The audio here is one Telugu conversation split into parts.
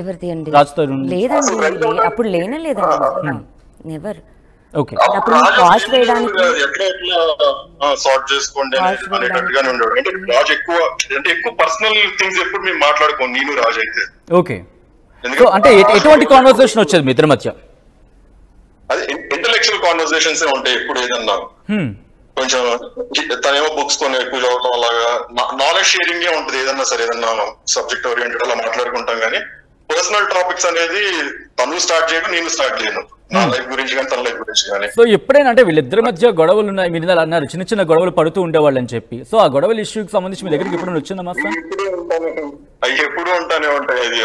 ఎవరిది అండి? రాజ్ తరుణ్ లేదండి, అప్పుడు లేనే లేదండి, నెవర్. ఓకే, అప్పుడు వాష్ వేయడానికి ఎట్లా సార్ట్ చేసుకోండి అనేటట్టుగానే ఉండేవాడు. అంటే రాజ్ ఎక్కువ పర్సనల్ థింగ్స్ ఎప్పుడు మేము మాట్లాడుకోండి, నేను రాజ్ అయితే. ఓకే, సో అంటే ఎటువంటి కాన్వర్సేషన్ వచ్చేది మీ ఇద్దరి మధ్య? అదే ఇంటలెక్చువల్ కాన్వర్సేషన్స్ ఉంటాయి ఎప్పుడు. ఏదన్నా కొంచెం తనేమో బుక్స్ కొని ఎక్కువ చదవడం, అలాగా నాలెడ్జ్ షేరింగ్ ఉంటుంది. ఏదన్నా సరే, ఏదన్నా సబ్జెక్ట్ ఓరియంటెడ్ అలా మాట్లాడుకుంటాం. కానీ పర్సనల్ టాపిక్స్ అనేది తను స్టార్ట్ చేయడం, నేను స్టార్ట్ చేయను. నా లైఫ్ గురించి కానీ, తన లైఫ్ గురించి కానీ. సో ఎప్పుడైనా అంటే వీళ్ళిద్దరి మధ్య గొడవలు ఉన్నాయి, మీరు ఇలా అన్నారు చిన్న చిన్న గొడవలు పడుతూ ఉండేవాళ్ళు అని చెప్పి. సో ఆ గొడవల ఇష్యూకి సంబంధించి మీ దగ్గరికి ఎప్పుడైనా వచ్చిందా మాస్టర్? అవి ఎప్పుడు ఉంటానే ఉంటాయి. అది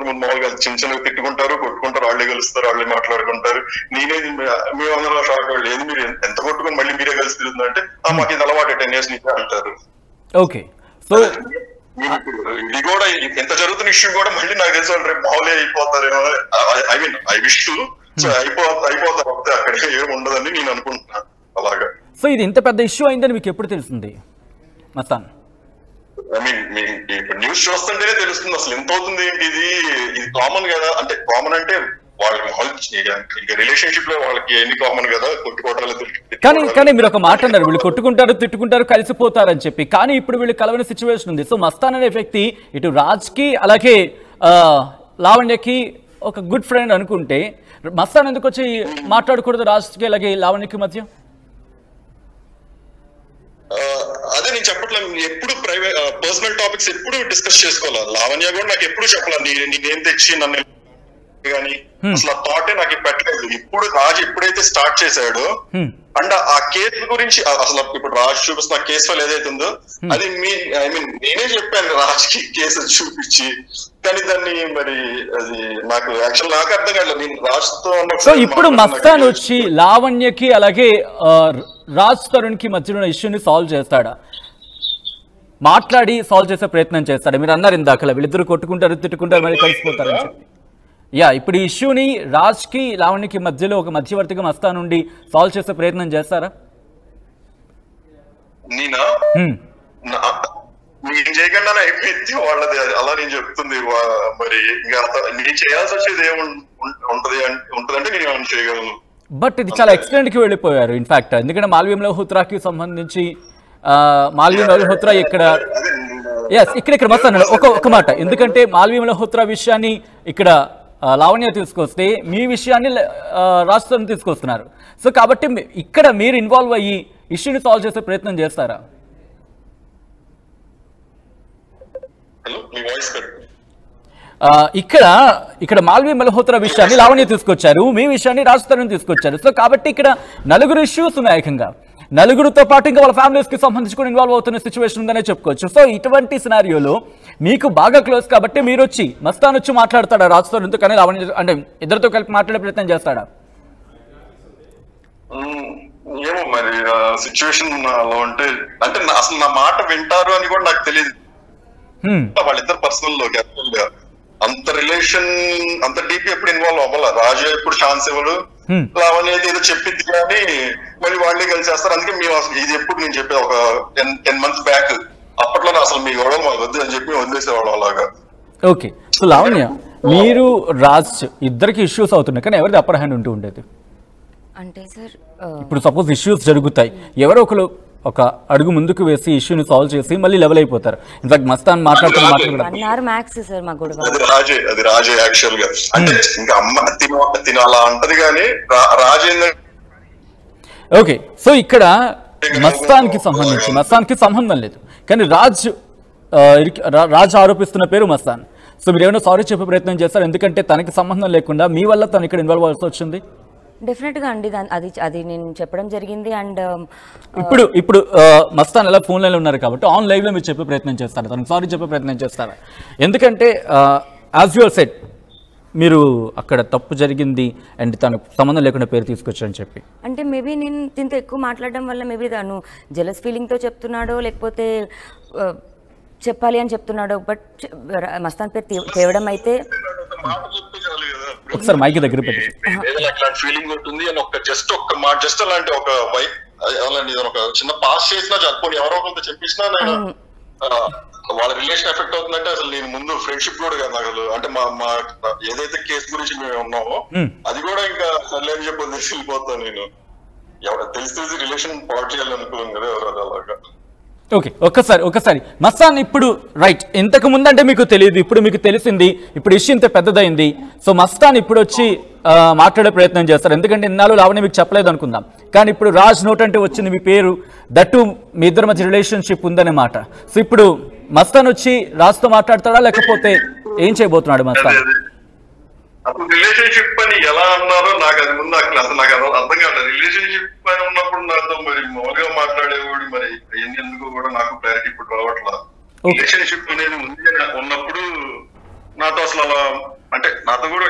మామూలుగా చిన్న చిన్నగా తిట్టుకుంటారు, కొట్టుకుంటారు, వాళ్ళే కలుస్తారు, వాళ్ళే మాట్లాడుకుంటారు. మేమందరం షాక్ అవ్వలేదు, ఏది మీరు ఎంత కొట్టుకుని మళ్ళీ మీరే కలిసి తిరుగుతుందంటే మాకు ఇది అలవాటు 10 years నుంచి అంటారు. ఓకే, సో ఇది కూడా ఎంత జరుగుతున్న ఇష్యూ కూడా మళ్ళీ నాకు తెలిసి వాళ్ళు రేపు మామూలే అయిపోతారేమో. ఐ విష్ సో అయిపోతారు అంతే, అక్కడ ఏమి ఉండదని నేను అనుకుంటున్నాను. అలాగా సో ఇది ఇంత పెద్ద ఇష్యూ అయిందని మీకు ఎప్పుడు తెలిసింది మస్తాన్? ఇప్పుడు న్యూస్ చూస్తుంటేనే తెలుస్తుంది అసలు ఎంత అవుతుంది ఏంటి. ఇది కామన్ కదా, అంటే కామన్ అంటే వాళ్ళకి రిలేషన్షిప్ లో వాళ్ళకి ఎన్ని కామన్ కదా, కొట్టుకోవటాలు. కానీ మీరు ఒక మాట అన్నారు, వీళ్ళు కొట్టుకుంటారు, తిట్టుకుంటారు, కలిసిపోతారు అని చెప్పి. కానీ ఇప్పుడు వీళ్ళు కలవని సిచ్యువేషన్ ఉంది. సో మస్తాన్ అనే వ్యక్తి ఇటు రాజ్ కి అలాగే లావణ్యకి ఒక గుడ్ ఫ్రెండ్ అనుకుంటే, మస్తాన్ ఎందుకు వచ్చి మాట్లాడకూడదు రాజ్కి అలాగే లావణ్యకి మధ్య? అదే నేను చెప్పట్లేదు, ఎప్పుడు ప్రైవేట్ పర్సనల్ టాపిక్స్ ఎప్పుడు డిస్కస్ చేసుకోవాలి. లావణ్య కూడా నాకు ఎప్పుడు చెప్పలేదు నేనేం తెచ్చి నన్ను కానీ అసలు ఆ థాటే నాకు పెట్టలేదు. ఇప్పుడు రాజు ఎప్పుడైతే స్టార్ట్ చేశాడో అండ్ ఆ కేసు గురించి అసలు ఇప్పుడు రాజు చూపిస్తున్న కేసు ఫైల్ ఏదైతే ఉందో అది నేనే చెప్పాను రాజ్కి కేసు చూపించి. కానీ దాన్ని మరి అది నాకు యాక్చువల్ నాకు అర్థం కాలేదు. నేను రాజ్తో సో ఇప్పుడు మస్తాన్ వచ్చి లావణ్యకి అలాగే రాజ్ తరుణ్ కి మధ్యలో ఇష్యూని సాల్వ్ చేస్తాడా, మాట్లాడి సాల్వ్ చేసే ప్రయత్నం చేస్తాడా? మీరు అన్నారు ఇందాక వీళ్ళిద్దరు కొట్టుకుంటారు, తిట్టుకుంటారు, మరి కలిసిపోతారు అని చెప్పి. ఇప్పుడు ఈ ఇష్యూని రాజ్కి లావణ్యకి మధ్యలో ఒక మధ్యవర్తిగా మస్తాన్ నుండి సాల్వ్ చేసే ప్రయత్నం చేస్తారా? నేనా నేను చేయకుండా అయిపోయింది వాళ్ళది, అలా నేను చెప్తుంది. మరి ఇంకా నేను చేయాల్సి వచ్చేది ఉంటదంటే నేను ఏమైనా చేయగలను. బట్ ఇది చాలా ఎక్స్టెంట్ కి వెళ్ళిపోయారు ఇన్ఫాక్ట్. ఎందుకంటే మాల్వి మల్హోత్రాకి సంబంధించి మాల్వి మల్హోత్రా ఇక్కడ మస్తాన్ ఒక మాట, ఎందుకంటే మాల్వి మల్హోత్రా విషయాన్ని ఇక్కడ లావణ్య తీసుకొస్తే మీ విషయాన్ని రాజ్ తరుణ్ తీసుకొస్తున్నారు. సో కాబట్టి ఇక్కడ మీరు ఇన్వాల్వ్ అయ్యి ఇష్యూని సాల్వ్ చేసే ప్రయత్నం చేస్తారా? ఇక్కడ మాల్వి మల్హోత్రా విషయాన్ని లావణ్య తీసుకొచ్చారు, మీ విషయాన్ని రాజ్ తరుణ్ తీసుకొచ్చారు. సో కాబట్టి ఇక్కడ నలుగురు ఇష్యూస్ ఉన్నాయి. ఏకంగా నలుగురితో పాటు ఇంకా వాళ్ళ ఫ్యామిలీస్ కి సంబంధించి కూడా ఇన్వాల్వ్ అవుతున్న సిచ్యువేషన్ ఉందనే చెప్పుకోవచ్చు. సో ఇటువంటి సినారియోలో మీకు బాగా క్లోజ్ కాబట్టి మీరు వచ్చి మస్తాన్ వచ్చి మాట్లాడతాడా రాజ్ తరుణ్తో, కానీ లావణ్య అంటే ఇద్దరితో కలిపి మాట్లాడే ప్రయత్నం చేస్తాడా? ఏమో మరి సిచ్యువేషన్ అలా ఉంటే అంటే అసలు నా మాట వింటారు అని కూడా నాకు తెలియదు. వాళ్ళిద్దరు పర్సనల్ లోకి అంత రిలేషన్ అంత డీప్ ఎప్పుడు ఇన్వాల్వ్ అవ్వాల. రాజు ఎప్పుడు ఛాన్స్ ఇవ్వడు, లావణ్య ఏదో చెప్పింది కానీ మళ్ళీ వాళ్ళే కలిసేస్తారు. అందుకే మేము అసలు ఇది ఎప్పుడు నేను చెప్పే ఒక 10 months బ్యాక్ అప్పట్లోనే అసలు మీ గొడవలు మాకు వద్దు అని చెప్పి వదిలేసేవాడు అలాగా. ఓకే, సో లావణ్య మీరు రాజ్ ఇద్దరికి ఇష్యూస్ అవుతున్నాయి, కానీ ఎవరిది అప్పర్ హ్యాండ్ ఉంటూ ఉండేది? అంటే సార్ ఇప్పుడు సపోజ్ ఇష్యూస్ జరుగుతాయి, ఎవరో ఒకరు ఒక అడుగు ముందుకు వేసి ఇష్యూని సాల్వ్ చేసి మళ్ళీ లెవెల్ అయిపోతారు. ఇన్ఫాక్ట్ మస్తాన్ మాట్లాడుతున్న అది రాజే యాక్చువల్ గా. అంటే ఇంకా అమ్మ తినాలా అంటది కానీ రాజేంద్ర. ఓకే, సో ఇక్కడ మస్తాన్కి సంబంధం లేదు, కానీ రాజ్ ఆరోపిస్తున్న పేరు మస్తాన్. సో మీరు ఏమైనా సారీ చెప్పే ప్రయత్నం చేస్తారు, ఎందుకంటే తనకి సంబంధం లేకుండా మీ వల్ల తను ఇక్కడ ఇన్వాల్వ్ అవ్వాల్సి వచ్చింది? డెఫినెట్గా అండి, అది నేను చెప్పడం జరిగింది. అండ్ ఇప్పుడు మస్తాన్ ఎలా ఫోన్ లైన్లో ఉన్నారు కాబట్టి ఆన్ లైవ్లో మీరు చెప్పే ప్రయత్నం చేస్తారు, తనకు సారీ చెప్పే ప్రయత్నం చేస్తారా? ఎందుకంటే యాజ్ యువర్ సెడ్ మీరు అక్కడ తప్పు జరిగింది అండ్ తనకు సంబంధం లేకుండా పేరు తీసుకొచ్చారని చెప్పి. అంటే మేబీ నేను దీంతో ఎక్కువ మాట్లాడడం వల్ల మేబీ తను జెలస్ ఫీలింగ్తో చెప్తున్నాడో లేకపోతే చెప్పాలి అని చెప్తున్నాడో. బట్ మస్తాన్ పేరు తేవడం అయితే ఒకసారి మైక్ దగ్గర పెట్టి ఫీలింగ్ ఉంటుంది అని ఒక జస్ట్ అలాంటి ఒక చిన్న పాస్ చేసినా చదువుకొని ఎవరో కొంత చెప్పినా వాళ్ళ రిలేషన్ ఎఫెక్ట్ అవుతుందంటే అసలు నేను ముందు ఫ్రెండ్షిప్ కూడా కదా అసలు అంటే మా ఏదైతే కేసు గురించి మేము ఉన్నామో అది కూడా ఇంకా సర్లేని చెప్పి వెళ్ళిపోతాను నేను. తెలిసి రిలేషన్ పాటు చేయాలనుకోను కదా ఎవరు అలాగా. ఓకే, ఒక్కసారి మస్తాన్ ఇప్పుడు రైట్, ఇంతకు ముందు అంటే మీకు తెలియదు, ఇప్పుడు మీకు తెలిసింది, ఇప్పుడు ఇష్యూ ఇంత పెద్దదైంది. సో మస్తాన్ ఇప్పుడు వచ్చి మాట్లాడే ప్రయత్నం చేస్తారు, ఎందుకంటే ఇన్నాళ్ళు లావణ్య మీకు చెప్పలేదు అనుకుందాం, కానీ ఇప్పుడు రాజ్ నోట్ అంటే వచ్చింది మీ పేరు, దట్టు మీ ఇద్దరి మధ్య రిలేషన్షిప్ ఉందనే మాట. సో ఇప్పుడు మస్తాన్ వచ్చి రాజ్తో మాట్లాడతాడా లేకపోతే ఏం చేయబోతున్నాడు మస్తాన్? అప్పుడు రిలేషన్షిప్ అని ఎలా అన్నారో నాకు అది ముందు అసలు నాకు అర్థం కాదు. రిలేషన్షిప్ అని ఉన్నప్పుడు నాతో మరి మామూలుగా మాట్లాడేవాడు, మరి ఎందుకు కూడా నాకు క్లారిటీ ఇప్పుడు రావట్లేదు. రిలేషన్షిప్ అనేది ముందుగా ఉన్నప్పుడు నాతో అసలు అలా అంటే నాతో కూడా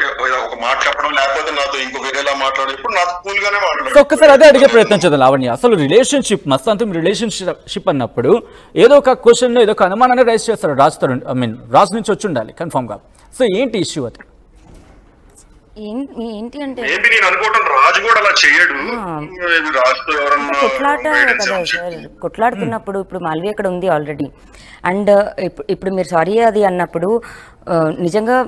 ఒక మాట చెప్పడం లేకపోతే నాతో ఇంకో వేరేలా మాట్లాడేప్పుడు నాతో కూల్ గానే మాట్లాడారు. ఒక్కసారి అదే అడిగే ప్రయత్నం చేద్దాం లావణ్య, అసలు రిలేషన్షిప్ మస్తాన్తో రిలేషన్షిప్ అన్నప్పుడు ఏదో ఒక క్వశ్చన్ ఏదో ఒక అనుమానాన్ని రైజ్ చేస్తారు రాజ్తో, రాజ్ నుంచి వచ్చి ఉండాలి కన్ఫర్మ్ గా. సో ఏంటి ఇష్యూ అది? ఏంటి అంటే నేను అనుకోవటం రాజు కూడా అలా చేయడు. కొట్లాట కదా సార్, కొట్లాడుతున్నప్పుడు ఇప్పుడు మాల్వి అక్కడ ఉంది ఆల్రెడీ, అండ్ ఇప్పుడు మీరు సారీ అది అన్నప్పుడు నిజంగా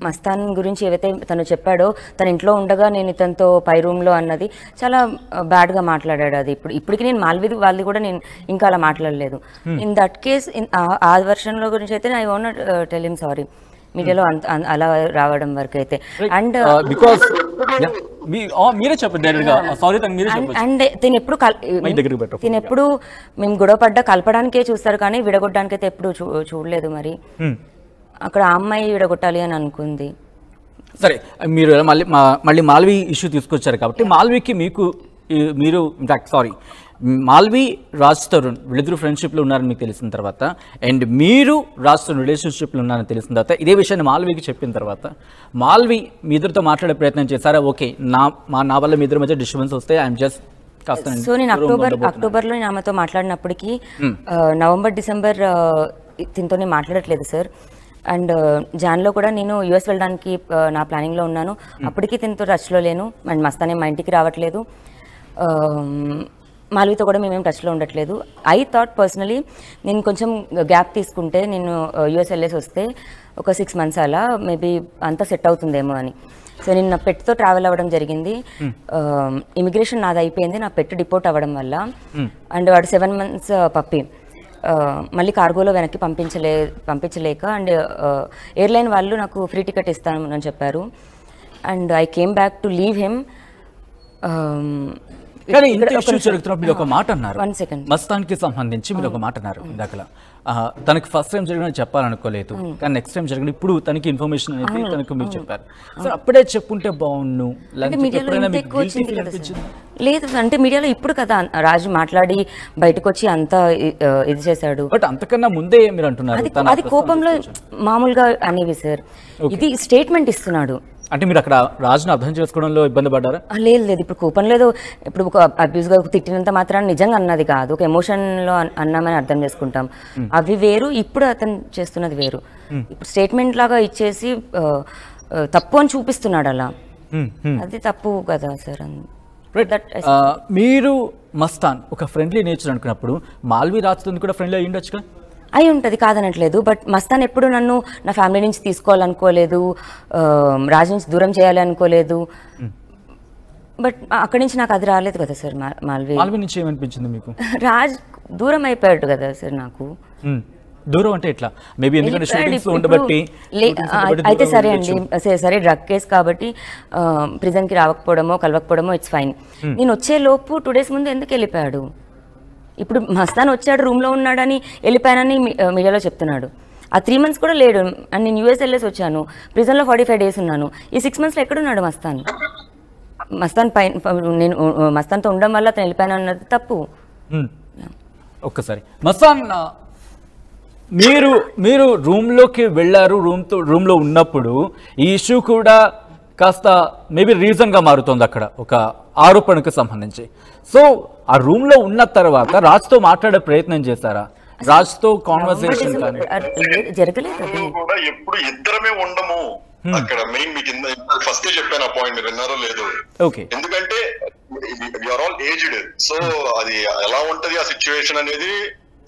మస్తాన్ గురించి ఏవైతే తను చెప్పాడో, తన ఇంట్లో ఉండగా నేను ఇతనితో పై రూమ్లో అన్నది చాలా బ్యాడ్గా మాట్లాడాడు. అది ఇప్పటికి నేను మాల్వి వాళ్ళది కూడా నేను ఇంకా అలా మాట్లాడలేదు. ఇన్ దట్ కేస్ ఆ వర్షన్లో గురించి అయితే I want tell him sorry మీడియాలో అలా రావడం వరకు అయితే. అండ్ మీరే చెప్పండి, అండ్ తినెప్పుడు మేము గొడవ పడ్డా కలపడానికే చూస్తారు కానీ విడగొట్టడానికి అయితే ఎప్పుడు చూడలేదు. మరి అక్కడ ఆ అమ్మాయి విడగొట్టాలి అని అనుకుంది. సరే, మీరు మళ్ళీ మాల్వి ఇష్యూ తీసుకొచ్చారు కాబట్టి మాల్వికి మీరు సారీ మాల్వి రాజ్ తరుణ్ వీళ్ళిద్దరు ఫ్రెండ్షిప్లో ఉన్నారని మీకు తెలిసిన తర్వాత, అండ్ మీరు రాజ్ తరుణ్ రిలేషన్షిప్లో ఉన్నారని తెలిసిన తర్వాత, ఇదే విషయాన్ని మాల్వికి చెప్పిన తర్వాత మాల్వి మీ ఇద్దరితో మాట్లాడే ప్రయత్నం చేశారా? ఓకే, నా వల్ల మీ ఇద్దరి మధ్య డిస్టర్బెన్స్ వస్తే ఐఎమ్ జస్ట్ కాస్త. సో నేను అక్టోబర్లో నేను ఆమెతో మాట్లాడినప్పటికీ నవంబర్ డిసెంబర్ దీంతోనే మాట్లాడట్లేదు సార్. అండ్ జాన్లో కూడా నేను యూఎస్ వెళ్ళడానికి నా ప్లానింగ్లో ఉన్నాను, అప్పటికి దీంతో టచ్లో లేను. అండ్ మస్తానే మా ఇంటికి రావట్లేదు, మాల్వితో కూడా మేమేం టచ్లో ఉండట్లేదు. ఐ థాట్ పర్సనలీ నేను కొంచెం గ్యాప్ తీసుకుంటే, నేను యూఎస్ వెళ్ళేసి వస్తే ఒక 6 months అలా మేబీ అంతా సెట్ అవుతుందేమో అని. సో నేను నా పెట్తో ట్రావెల్ అవ్వడం జరిగింది. ఇమిగ్రేషన్ నాది అయిపోయింది నా పెట్ డిపోర్ట్ అవ్వడం వల్ల. అండ్ వాడు 7 months పప్పి మళ్ళీ కార్గోలో వెనక్కి పంపించలేక అండ్ ఎయిర్లైన్ వాళ్ళు నాకు ఫ్రీ టికెట్ ఇస్తాను అని చెప్పారు. And I came back to leave him. కానీ ఇంత ఇష్యూ జరుగుతున్నప్పుడు మీరు ఒక మాట అన్నారు, 1 second, మస్తాన్కి సంబంధించి మీరు ఒక మాట అన్నారు ఇందాక, తనకి ఫస్ట్ టైం జరిగిన చెప్పాలనుకోలేదు కానీ నెక్స్ట్ టైం జరిగిన ఇప్పుడు తనకి ఇన్ఫర్మేషన్ అనేది తనకు మీరు చెప్పారు. సో అప్పుడే చెప్పుంటే బాగుండు. లేదు అంటే మీడియాలో ఇప్పుడు కదా రాజు మాట్లాడి బయటకు వచ్చి అంతా ఇది చేశాడు. బట్ అంతకన్నా ముందే మీరు అంటున్నారు అది కోపంలో మామూలుగా అనేవి సార్, ఇది స్టేట్మెంట్ ఇస్తున్నాడు. అంటే మీరు అక్కడ రాజును అర్థం చేసుకోవడంలో ఇబ్బంది పడ్డారా? లేదు ఇప్పుడు కోపం లేదు. ఇప్పుడు ఒక అబ్యూస్గా తిట్టినంత మాత్రాన్ని నిజంగా అన్నది కాదు, ఒక ఎమోషన్లో అన్నామని అర్థం చేసుకుంటాం. అవి వేరు, ఇప్పుడు అతను చేస్తున్నది వేరు. ఇప్పుడు స్టేట్మెంట్ లాగా ఇచ్చేసి తప్పు అని చూపిస్తున్నాడు, అలా అది తప్పు కదా సార్. మీరు మస్తాన్ ఒక ఫ్రెండ్లీ నేచర్ అనుకున్నప్పుడు మాల్వి రాజ్తో కూడా ఫ్రెండ్లీ అయ్యి ఉండొచ్చుగా? అయి ఉంటుంది, కాదనట్లేదు. బట్ మస్తాన్ ఎప్పుడు నన్ను నా ఫ్యామిలీ నుంచి తీసుకోవాలనుకోలేదు, రాజు నుంచి దూరం చేయాలి అనుకోలేదు. బట్ అక్కడి నుంచి నాకు అది రాలేదు కదా సార్. మాల్వి నుంచి ఏమనిపించింది మీకు? రాజ్ దూరం అయిపోయాడు కదా సార్ నాకు. దూరం అంటే ఎట్లా? మేబీ ఎందుకంటే షూటింగ్స్ ఉండబట్టి. అయితే సరే అండి, సరే డ్రగ్ కేసు కాబట్టి ప్రిజన్కి రావకపోవడమో కలవకపోవడమో ఇట్స్ ఫైన్. నేను వచ్చే లోపు 2 days ముందు ఎందుకు వెళ్ళిపోయాడు? ఇప్పుడు మస్తాన్ వచ్చాడు, రూమ్లో ఉన్నాడని వెళ్ళిపోయానని మీడియాలో చెప్తున్నాడు. ఆ 3 months కూడా లేడు. అండ్ నేను యూఎస్ వెళ్ళేసి వచ్చాను, ప్రిజన్లో 45 days ఉన్నాను. ఈ 6 monthsలో ఎక్కడున్నాడు మస్తాన్ నేను మస్తాన్తో ఉండడం వల్ల అతను వెళ్ళిపోయాను అన్నది తప్పు. ఒక్కసారి మస్తాన్, మీరు రూమ్లోకి వెళ్ళారు, రూమ్లో ఉన్నప్పుడు ఈ ఇష్యూ కూడా కాస్త మేబీ రీజన్గా మారుతుంది అక్కడ ఒక ఆరోపణకు సంబంధించి. సో ఆ రూమ్లో ఉన్న తర్వాత రాజ్తో మాట్లాడే ప్రయత్నం చేశారా? రాజ్తో కాన్వర్సేషన్ జరగలేదు. ఎప్పుడు ఇద్దరమే ఉండము అక్కడ. మెయిన్ మీకు ఫస్ట్ చెప్పాను ఆ పాయింట్, మీరు విన్నారో లేదు. ఎందుకంటే యూఆర్ ఆల్ ఏజ్డ్, సో అది ఎలా ఉంటది ఆ సిచ్యువేషన్ అనేది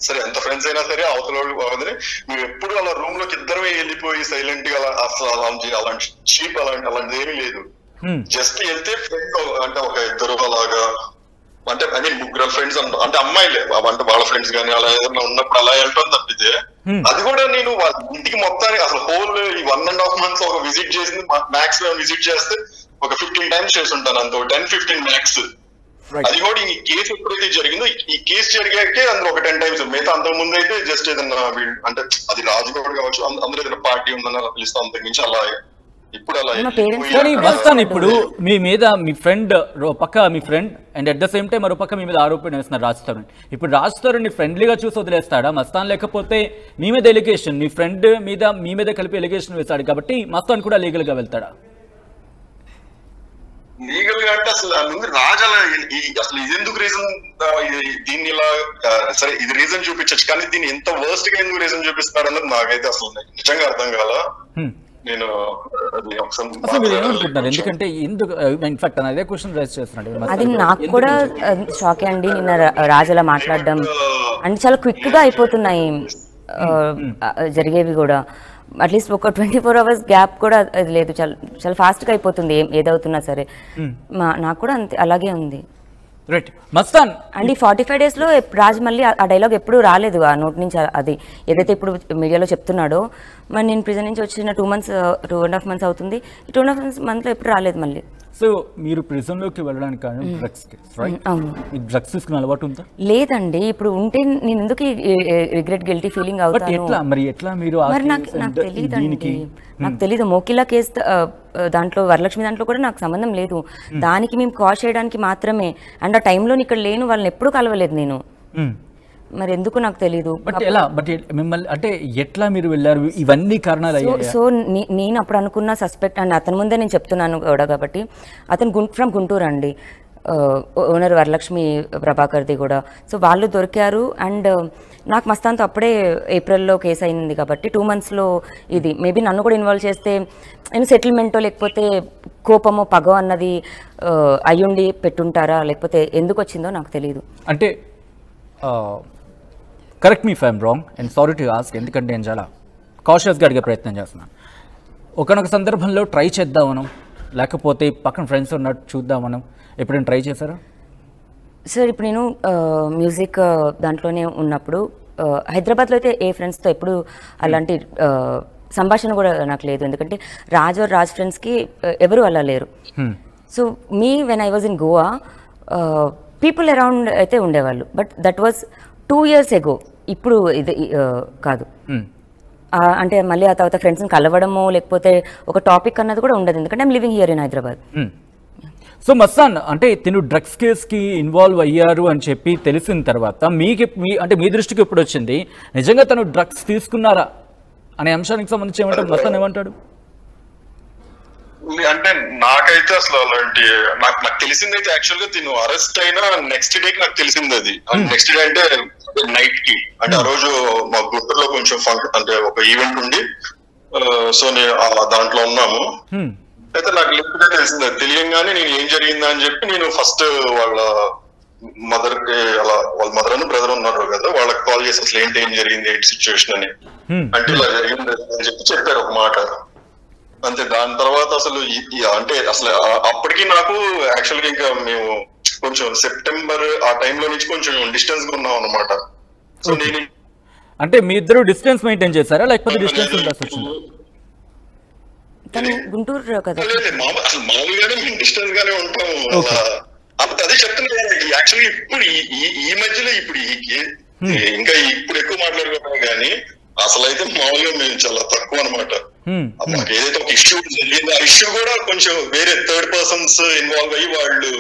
సరే ఎంత ఫ్రెండ్స్ అయినా సరే అవతల వాళ్ళు మేము ఎప్పుడు అలా రూమ్ లోకి ఇద్దరమే వెళ్ళిపోయి సైలెంట్ గా అసలు అలాంటి చీప్ అలాంటిది ఏమీ లేదు. జస్ట్ వెళ్తే ఫ్రెండ్ అంటే ఒక ఇద్దరు అలాగా అంటే అదే ముగ్గురు ఫ్రెండ్స్ అంటే అమ్మాయిలే అంటే వాళ్ళ ఫ్రెండ్స్ కానీ అలా ఏదైనా ఉన్నప్పుడు అలా వెళ్ళటం తప్పితే అది కూడా నేను వాళ్ళ ఇంటికి మొత్తానికి అసలు హోల్ ఈ 1.5 months ఒక విజిట్ చేసింది మాక్సిమం విజిట్ చేస్తే ఒక 15 times చేసి ఉంటాను, అంత 10-15 max. అది కూడా ఈ కేసు ఎప్పుడైతే జరిగిందో ఈ కేసు జరిగాకే అందులో ఒక 10 times, మిగతా అంతకు ముందు అయితే జస్ట్ ఏదన్నా అంటే అది రాజగోడ కావచ్చు అందులో ఏదైనా పార్టీ ఉందని అలా పిలుస్తాం, అంతకు మించి అలా ఇప్పుడు అలా. కానీ వస్తాను ఇప్పుడు మీ మీద మీ ఫ్రెండ్ పక్క మీ friend and at the same time మరో పక్క మీ మీద ఆరోపణ వేస్తున్నారు రాజ్ తరుణ్. ఇప్పుడు రాజ్ తరుణ్ ఫ్రెండ్లీగా చూసి వదిలేస్తాడా మస్తాన్, లేకపోతే మీ మీద ఎలిగేషన్ మీ ఫ్రెండ్ మీద మీ మీద కలిపి ఎలిగేషన్ వేస్తాడు కాబట్టి మస్తాన్ కూడా లీగల్ గా వెళ్తాడా? లీగల్ గా అంటే అసలు ముందు రాజు అలా అసలు ఇది ఎందుకు రీజన్ దీన్ని ఇలా సరే ఇది రీజన్ చూపించచ్చు, కానీ దీన్ని ఎంత వర్స్ట్ గా ఎందుకు రీజన్ చూపిస్తున్నారు అన్నది నాకైతే అసలు నిజంగా అర్థం కాల. నేను ఎందుకంటే ఇన్ఫాక్ట్ అదే క్వశ్చన్ రైజ్ చేస్తున్నాడు. అది నాకు కూడా షాకే అండి నిన్న రాజు అలా మాట్లాడడం, అంటే చాలా క్విక్ గా అయిపోతున్నాయి జరిగేవి కూడా. అట్లీస్ట్ ఒక 24 hours గ్యాప్ కూడా అది లేదు, చాలా చాలా ఫాస్ట్ గా అయిపోతుంది ఏదవుతున్నా సరే. నాకు కూడా అంతే అలాగే ఉంది. అండ్ ఈ 45 days లో రాజ్ మళ్ళీ ఆ డైలాగ్ ఎప్పుడు రాలేదు ఆ నోట్ నుంచి. అది ఏదైతే ఇప్పుడు మీడియాలో చెప్తున్నాడో, మరి నేను ప్రిజన్ నుంచి వచ్చిన 2.5 months అవుతుంది, ఈ 2.5 months లో ఎప్పుడు రాలేదు మళ్ళీ. సో మీరు ప్రిజన్ లోకి వెళ్ళడానికి కారణం డ్రగ్స్ కేస్, రైట్? డ్రగ్స్ తీసుకునే అలవాటు ఉందా? లేదండి, ఇప్పుడు ఉంటే నేను ఎందుకు రిగ్రెట్ గిల్టీ ఫీలింగ్ అవుతాను? మరి ఎట్లా మీరు నాకు తెలియదండి, నాకు తెలీదు. మోకిలా కేసు దాంట్లో వరలక్ష్మి దాంట్లో కూడా నాకు సంబంధం లేదు, దానికి మేము కాల్ చేయడానికి మాత్రమే. అండ్ ఆ టైంలో ఇక్కడ లేను, వాళ్ళని ఎప్పుడు కలవలేదు నేను, మరి ఎందుకు నాకు తెలీదు. మిమ్మల్ని అంటే ఎట్లా మీరు వెళ్ళారు, ఇవన్నీ కారణాలు. సో నేను అప్పుడు అనుకున్న సస్పెక్ట్ అండ్ అతని ముందే నేను చెప్తున్నాను కూడా కాబట్టి, అతను ఫ్రమ్ గుంటూరు అండి, ఓనర్ వరలక్ష్మి ప్రభాకర్ది కూడా. సో వాళ్ళు దొరికారు. అండ్ నాకు మస్తాన్తో అప్పుడే ఏప్రిల్లో కేసు అయింది కాబట్టి 2 monthsలో ఇది మేబీ నన్ను కూడా ఇన్వాల్వ్ చేస్తే నేను సెటిల్మెంటో లేకపోతే కోపమో పగో అన్నది అయ్యుండి పెట్టుంటారా, లేకపోతే ఎందుకు వచ్చిందో నాకు తెలియదు. అంటే correct me if I'm wrong and sorry to ask, ఎందుకంటే నేను చాలా కాషియస్గా అడిగే ప్రయత్నం చేస్తున్నాను. ఒకనొక సందర్భంలో ట్రై చేద్దామనం, లేకపోతే పక్కన ఫ్రెండ్స్ ఉన్నట్టు చూద్దామనం ఎప్పుడైనా ట్రై చేశారా? సార్ ఇప్పుడు నేను మ్యూజిక్ దాంట్లోనే ఉన్నప్పుడు హైదరాబాద్లో అయితే ఏ ఫ్రెండ్స్తో ఎప్పుడు అలాంటి సంభాషణ కూడా నాకు లేదు, ఎందుకంటే రాజ్ ఫ్రెండ్స్కి ఎవరు అలా లేరు. So when I was in Goa people around అయితే ఉండేవాళ్ళు, but that was 2 years ago. ఇప్పుడు ఇది కాదు, అంటే మళ్ళీ ఆ తర్వాత ఫ్రెండ్స్ని కలవడమో లేకపోతే ఒక టాపిక్ అన్నది కూడా ఉండదు, ఎందుకంటే I'm living here in Hyderabad. So Mastan అంటే తిను డ్రగ్స్ కేసుకి ఇన్వాల్వ్ అయ్యారు అని చెప్పి తెలిసిన తర్వాత అంటే మీ దృష్టికి ఎప్పుడు వచ్చింది నిజంగా తను డ్రగ్స్ తీసుకున్నారా అనే అంశానికి సంబంధించి ఏమంటారు మస్తాన్, ఏమంటాడు? అంటే నాకైతే అసలు అలాంటి నాకు తెలిసింది అయితే యాక్చువల్ గా తిను అరెస్ట్ అయినా నెక్స్ట్ డేకి నాకు తెలిసింది. అది నెక్స్ట్ డే అంటే నైట్ కి, అంటే ఆ రోజు మా గుంటూరులో కొంచెం అంటే ఒక ఈవెంట్ ఉంది, సో నేను దాంట్లో ఉన్నాము. అయితే నాకు లిఫ్ట్ గా తెలిసింది. అది తెలియంగానే నేను ఏం జరిగిందా అని చెప్పి నేను ఫస్ట్ వాళ్ళ మదర్ కి అలా వాళ్ళ మదర్ అని బ్రదర్ ఉన్నారు కదా, వాళ్ళకి కాల్ చేసి అసలు ఏం జరిగింది ఏంటి సిచ్యువేషన్ అని, అంటే ఇలా జరిగింది అని చెప్పి చెప్పారు ఒక మాట. అంతే. దాని తర్వాత అసలు అంటే అసలు అప్పటికి నాకు యాక్చువల్ గా ఇంకా మేము కొంచెం సెప్టెంబర్ ఆ టైంలో నుంచి కొంచెం డిస్టెన్స్ గా ఉన్నాం అనమాట. సో నేను అంటే మీ ఇద్దరు డిస్టెన్స్ మెయింటైన్ చేశారా లేకపోతే డిస్టెన్స్ ఉండాల్సి వచ్చిందా? గుంటూరు కదా, అసలు మామూలుగానే మేము డిస్టెన్స్ గానే ఉంటాము. అదే చెప్తున్నాను యాక్చువల్గా ఇప్పుడు ఈ మధ్యలో ఇప్పుడు ఇంకా ఇప్పుడు ఎక్కువ మాట్లాడుకోవడం కానీ అసలు అయితే మామూలుగా మేము చాలా తక్కువ అనమాట. మాకు ఏదైతే ఒక ఇష్యూ జరిగిందో ఆ ఇష్యూ కూడా కొంచెం వేరే థర్డ్ పర్సన్స్ ఇన్వాల్వ్ అయ్యి వాళ్ళు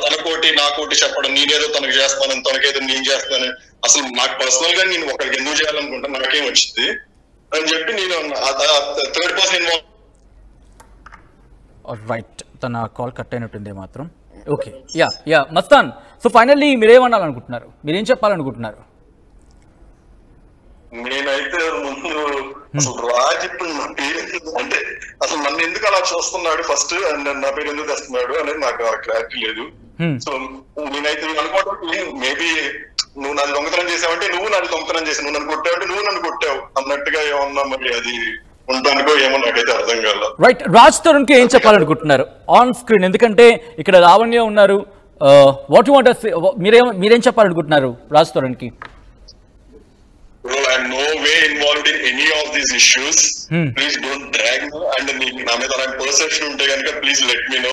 తనకోటి నాకోటి చెప్పడం, నేనేదో తనకు చేస్తానని తనకేదో నేను చేస్తానని, అసలు నాకు పర్సనల్ గా నేను ఒకరికి ఎందుకు చేయాలనుకుంటా నాకేం వచ్చింది అని చెప్పి నేను థర్డ్ పర్సన్ ఇన్వాల్వ్. రైట్, తన కాల్ కట్ అయినట్టుంది మాత్రం. Okay, yeah Mastan, so finally మీరేమనాలనుకుంటున్నారు, మీరేం చెప్పాలనుకుంటున్నారు? నేనైతే ముందు అసలు రాజ్ ఇప్పుడు నా పేరు అంటే అసలు నన్ను ఎందుకు అలా చూస్తున్నాడు ఫస్ట్, అండ్ నా పేరు ఎందుకు తెస్తున్నాడు అనేది నాకు క్లారిటీ లేదు. సో నేనైతే అనుకోవడం మేబీ నువ్వు నన్ను దొంగతనం చేసావంటే నువ్వు నన్ను దొంగతనం చేసావు, నువ్వు నన్ను కొట్టావంటే నువ్వు నన్ను కొట్టావు అన్నట్టుగా ఏమన్నా మరి అది ఉంటానుకో ఏమో నాకైతే అర్థం కాల. రైట్, రాజ్ తరుణ్ కి ఏం చెప్పాలనుకుంటున్నారు ఆన్ స్క్రీన్? ఎందుకంటే ఇక్కడ లావణ్య ఉన్నారు. వాట్ యు వాంట్ మీరేం చెప్పాలనుకుంటున్నారు రాజ్ తరుణ్ కి? Well, I'm no way involved in any of these issues. Please don't drag me. And నా మీద perception ఉంటే కనుక please let me know.